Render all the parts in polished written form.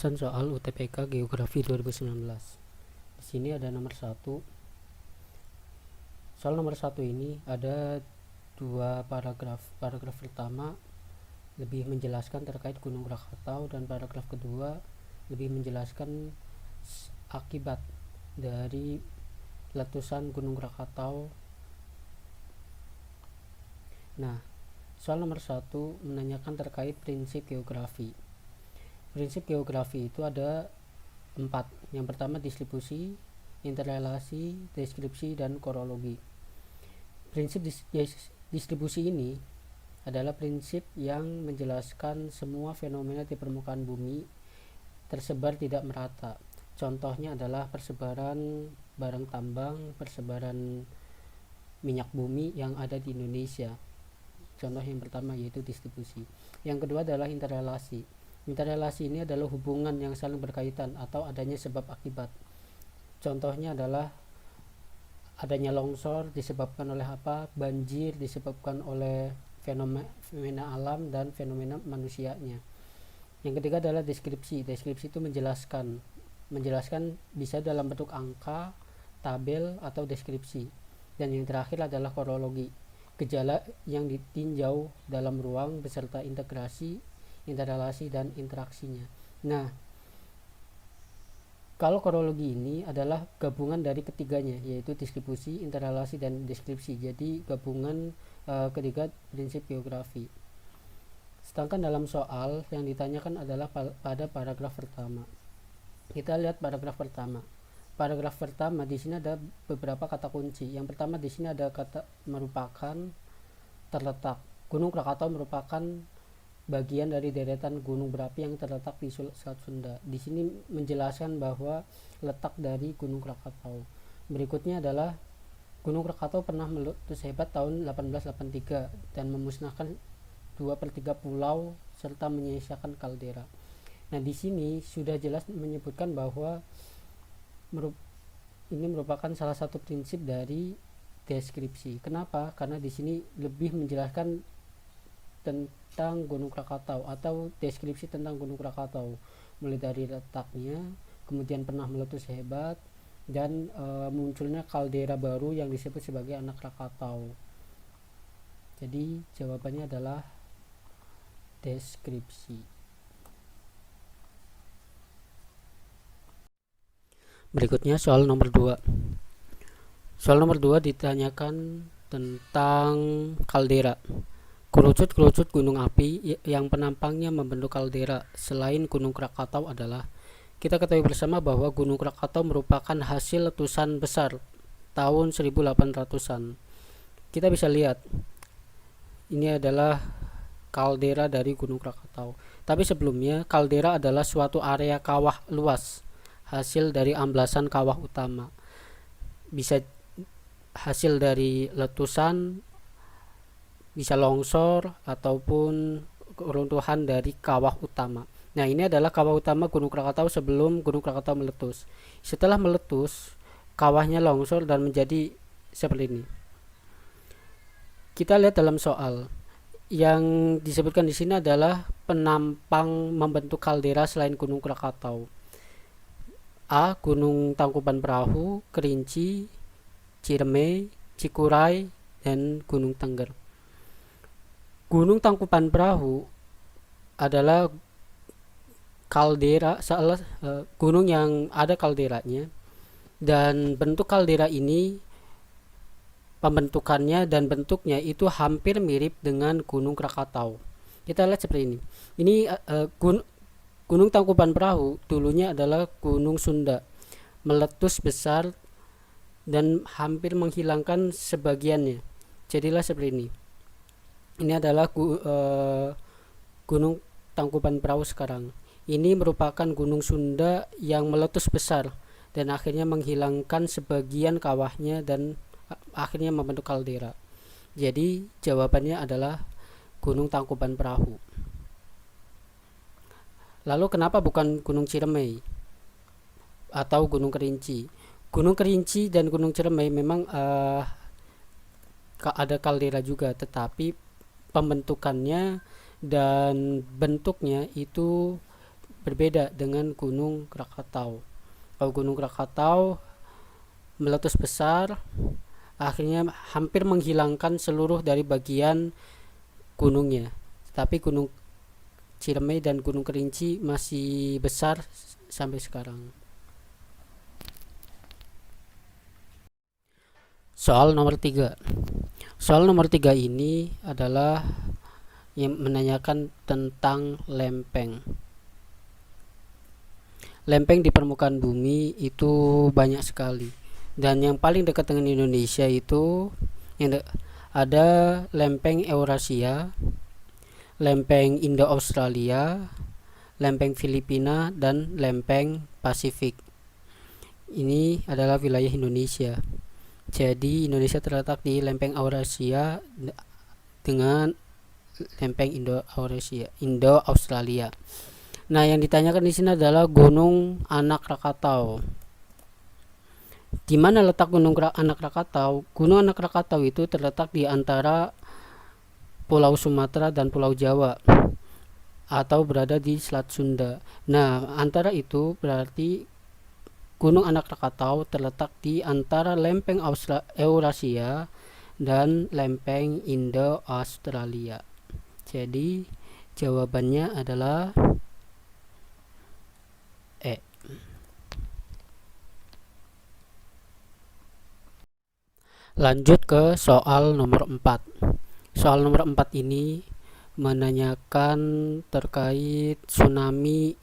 Pembahasan soal UTBK Geografi 2019. Di sini ada nomor 1. Soal nomor 1 ini ada dua paragraf. Paragraf pertama lebih menjelaskan terkait Gunung Krakatau, dan paragraf kedua lebih menjelaskan akibat dari letusan Gunung Krakatau. Nah, soal nomor 1 menanyakan terkait prinsip geografi. Prinsip geografi itu ada 4. Yang pertama distribusi, interrelasi, deskripsi, dan korologi. Prinsip distribusi ini adalah prinsip yang menjelaskan semua fenomena di permukaan bumi tersebar tidak merata. Contohnya adalah persebaran barang tambang, persebaran minyak bumi yang ada di Indonesia. Contoh yang pertama yaitu distribusi. Yang kedua adalah interrelasi. Interrelasi ini adalah hubungan yang saling berkaitan atau adanya sebab akibat. Contohnya adalah adanya longsor disebabkan oleh apa? Banjir disebabkan oleh fenomena alam dan fenomena manusianya. Yang ketiga adalah deskripsi. Deskripsi itu menjelaskan bisa dalam bentuk angka, tabel, atau deskripsi. Dan yang terakhir adalah korologi. Gejala yang ditinjau dalam ruang beserta integrasi, interrelasi, dan interaksinya. Nah, kalau korologi ini adalah gabungan dari ketiganya, yaitu distribusi, interrelasi, dan deskripsi. Jadi gabungan ketiga prinsip geografi. Sedangkan dalam soal yang ditanyakan adalah pada paragraf pertama. Kita lihat paragraf pertama. Paragraf pertama di sini ada beberapa kata kunci. Yang pertama di sini ada kata merupakan, terletak. Gunung Krakatau merupakan bagian dari deretan gunung berapi yang terletak di Selat Sunda. Di sini menjelaskan bahwa letak dari Gunung Krakatau. Berikutnya adalah Gunung Krakatau pernah meletus hebat tahun 1883 dan memusnahkan 2/3 pulau serta menyisakan kaldera. Nah, di sini sudah jelas menyebutkan bahwa ini merupakan salah satu prinsip dari deskripsi. Kenapa? Karena di sini lebih menjelaskan tentang Gunung Krakatau atau deskripsi tentang Gunung Krakatau, mulai dari letaknya, kemudian pernah meletus hebat, dan munculnya kaldera baru yang disebut sebagai anak Krakatau. Jadi jawabannya adalah deskripsi. Berikutnya soal nomor 2. Soal nomor 2 ditanyakan tentang kaldera. Kerucut-kerucut gunung api yang penampangnya membentuk kaldera selain Gunung Krakatau adalah, kita ketahui bersama bahwa Gunung Krakatau merupakan hasil letusan besar tahun 1800-an. Kita bisa lihat ini adalah kaldera dari Gunung Krakatau. Tapi sebelumnya, kaldera adalah suatu area kawah luas hasil dari amblasan kawah utama. Bisa hasil dari letusan, bisa longsor, ataupun runtuhan dari kawah utama. Nah, ini adalah kawah utama Gunung Krakatau sebelum Gunung Krakatau meletus. Setelah meletus, kawahnya longsor dan menjadi seperti ini. Kita lihat dalam soal. Yang disebutkan di sini adalah penampang membentuk kaldera selain Gunung Krakatau. A. Gunung Tangkuban Perahu, Kerinci, Ciremai, Cikuray, dan Gunung Tengger. Gunung Tangkuban Perahu adalah kaldera, gunung yang ada kalderanya, dan bentuk kaldera ini, pembentukannya dan bentuknya itu hampir mirip dengan Gunung Krakatau. Kita lihat seperti ini. Ini Gunung Tangkuban Perahu dulunya adalah Gunung Sunda, meletus besar dan hampir menghilangkan sebagiannya. Jadilah seperti ini. Ini adalah Gunung Tangkuban Perahu sekarang. Ini merupakan Gunung Sunda yang meletus besar dan akhirnya menghilangkan sebagian kawahnya dan akhirnya membentuk kaldera. Jadi jawabannya adalah Gunung Tangkuban Perahu. Lalu kenapa bukan Gunung Ciremai atau Gunung Kerinci? Gunung Kerinci dan Gunung Ciremai memang ada kaldera juga, tetapi pembentukannya dan bentuknya itu berbeda dengan Gunung Krakatau. Kalau Gunung Krakatau meletus besar, akhirnya hampir menghilangkan seluruh dari bagian gunungnya. Tapi Gunung Ciremai dan Gunung Kerinci masih besar sampai sekarang. Soal nomor 3. Soal nomor 3 ini adalah yang menanyakan tentang lempeng. Lempeng di permukaan bumi itu banyak sekali. Dan yang paling dekat dengan Indonesia itu ada lempeng Eurasia, lempeng Indo-Australia, lempeng Filipina, dan lempeng Pasifik. Ini adalah wilayah Indonesia. Jadi Indonesia terletak di lempeng Eurasia dengan lempeng Indo-Australia. Nah, yang ditanyakan di sini adalah Gunung Anak Krakatau. Di mana letak Gunung Anak Krakatau? Gunung Anak Krakatau itu terletak di antara Pulau Sumatera dan Pulau Jawa, atau berada di Selat Sunda. Nah, antara itu berarti Gunung Anak Krakatau terletak di antara lempeng Eurasia dan lempeng Indo-Australia. Jadi jawabannya adalah E. Lanjut ke soal nomor 4. Soal nomor 4 ini menanyakan terkait tsunami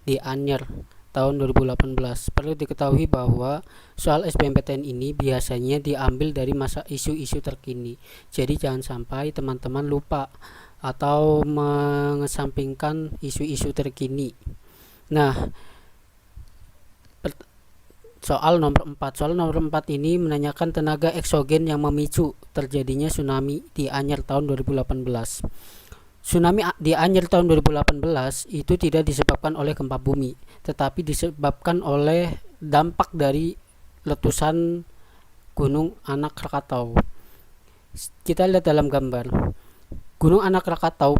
di Anyer tahun 2018. Perlu diketahui bahwa soal SBMPTN ini biasanya diambil dari masa isu-isu terkini. Jadi jangan sampai teman-teman lupa atau mengesampingkan isu-isu terkini. Nah, soal nomor 4. Soal nomor 4 ini menanyakan tenaga eksogen yang memicu terjadinya tsunami di Anyer tahun 2018. Tsunami di Anyer tahun 2018 itu tidak disebabkan oleh gempa bumi, tetapi disebabkan oleh dampak dari letusan Gunung Anak Krakatau. Kita lihat dalam gambar. Gunung Anak Krakatau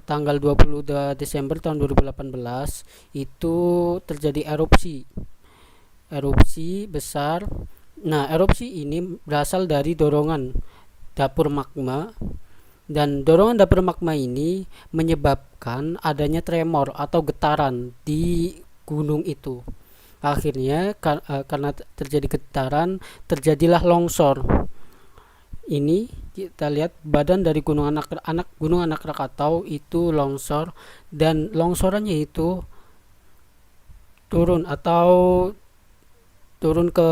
tanggal 22 Desember tahun 2018 itu terjadi erupsi besar. Nah, erupsi ini berasal dari dorongan dapur magma, dan dorongan dapur magma ini menyebabkan adanya tremor atau getaran di gunung itu. Akhirnya karena terjadi getaran, terjadilah longsor. Ini kita lihat badan dari Gunung Anak Krakatau itu longsor, dan longsorannya itu turun ke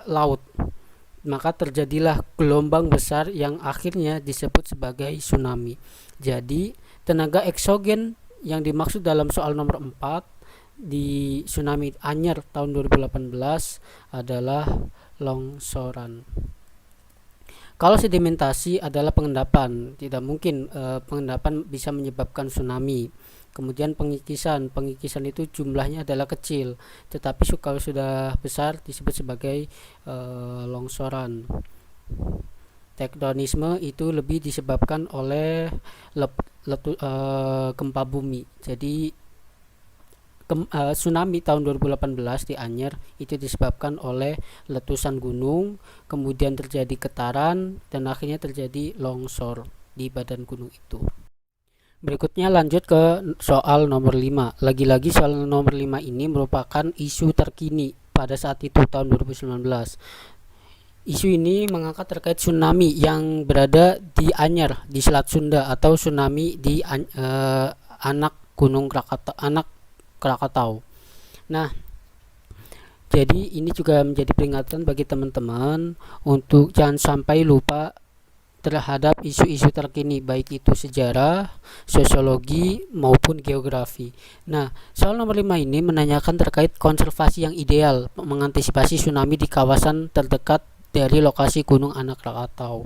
laut. Maka terjadilah gelombang besar yang akhirnya disebut sebagai tsunami. Jadi tenaga eksogen yang dimaksud dalam soal nomor 4 di tsunami Anyer tahun 2018 adalah longsoran. Kalau sedimentasi adalah pengendapan, tidak mungkin pengendapan bisa menyebabkan tsunami. Kemudian pengikisan itu jumlahnya adalah kecil, tetapi kalau sudah besar disebut sebagai longsoran. Tektonisme itu lebih disebabkan oleh gempa bumi. Jadi tsunami tahun 2018 di Anyer itu disebabkan oleh letusan gunung, kemudian terjadi getaran, dan akhirnya terjadi longsor di badan gunung itu. Berikutnya lanjut ke soal nomor 5. Lagi-lagi soal nomor 5 ini merupakan isu terkini pada saat itu tahun 2019. Isu ini mengangkat terkait tsunami yang berada di Anyer di Selat Sunda, atau tsunami di anak Gunung Krakatau. Nah, jadi ini juga menjadi peringatan bagi teman-teman untuk jangan sampai lupa terhadap isu-isu terkini, baik itu sejarah, sosiologi, maupun geografi. Nah, soal nomor 5 ini menanyakan terkait konservasi yang ideal mengantisipasi tsunami di kawasan terdekat dari lokasi Gunung Anak Krakatau.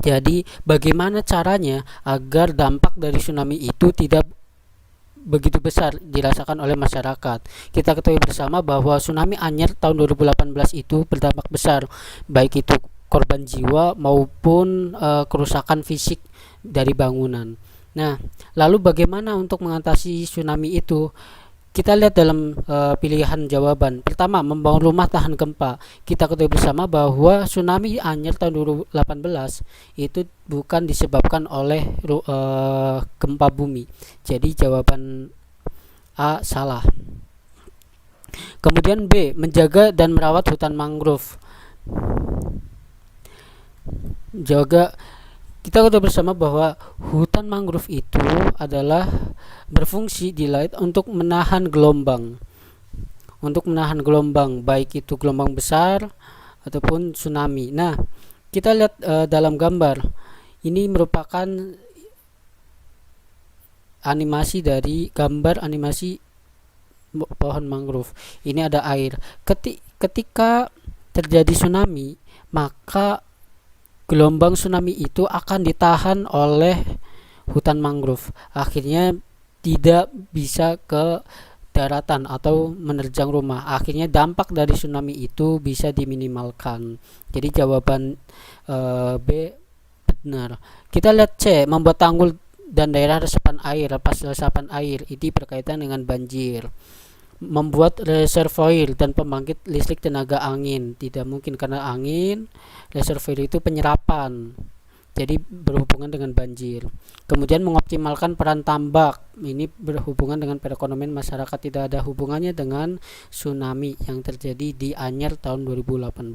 Jadi, bagaimana caranya agar dampak dari tsunami itu tidak begitu besar dirasakan oleh masyarakat? Kita ketahui bersama bahwa tsunami Anyer tahun 2018 itu berdampak besar, baik itu korban jiwa maupun kerusakan fisik dari bangunan. Nah, lalu bagaimana untuk mengatasi tsunami itu? Kita lihat dalam pilihan jawaban. Pertama, membangun rumah tahan gempa. Kita ketahui bersama bahwa tsunami Anyer tahun 2018 itu bukan disebabkan oleh gempa bumi. Jadi jawaban A salah. Kemudian B, menjaga dan merawat hutan mangrove. Kita ketahui bersama bahwa hutan mangrove itu adalah berfungsi di laut untuk menahan gelombang, baik itu gelombang besar ataupun tsunami. Nah, kita lihat dalam gambar ini merupakan gambar animasi pohon mangrove. Ini ada air. Ketika terjadi tsunami, maka gelombang tsunami itu akan ditahan oleh hutan mangrove. Akhirnya tidak bisa ke daratan atau menerjang rumah. Akhirnya dampak dari tsunami itu bisa diminimalkan. Jadi jawaban B benar. Kita lihat C, membuat tanggul dan daerah resapan air. Lepas resapan air ini berkaitan dengan banjir. Membuat reservoir dan pembangkit listrik tenaga angin. Tidak mungkin karena angin. Reservoir itu penyerapan, jadi berhubungan dengan banjir. Kemudian mengoptimalkan peran tambak, ini berhubungan dengan perekonomian masyarakat, tidak ada hubungannya dengan tsunami yang terjadi di Anyer tahun 2018.